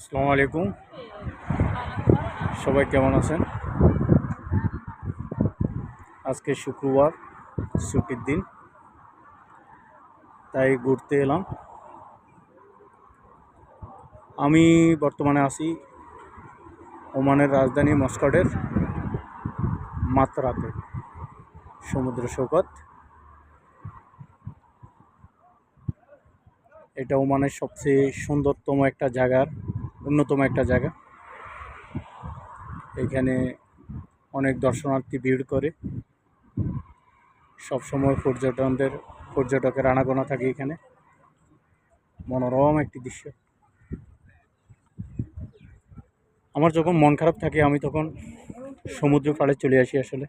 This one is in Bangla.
আসসালামু আলাইকুম। সবাই কেমন আছেন? আজকে শুক্রবার, ছুটির দিন, তাই ঘুরতে এলাম। আমি বর্তমানে আছি ওমানের রাজধানী মাস্কাটের মাত্রাতে, সমুদ্র সৈকত। এটা ওমানের সবচেয়ে সুন্দরতম একটা জায়গার অন্যতম একটা জায়গা। এখানে অনেক দর্শনার্থী ভিড় করে, সবসময় পর্যটকের আনাগোনা থাকে এখানে। মনোরম একটি দৃশ্য। আমার যখন মন খারাপ থাকে আমি তখন সমুদ্র পাড়ে চলে আসি আসলে।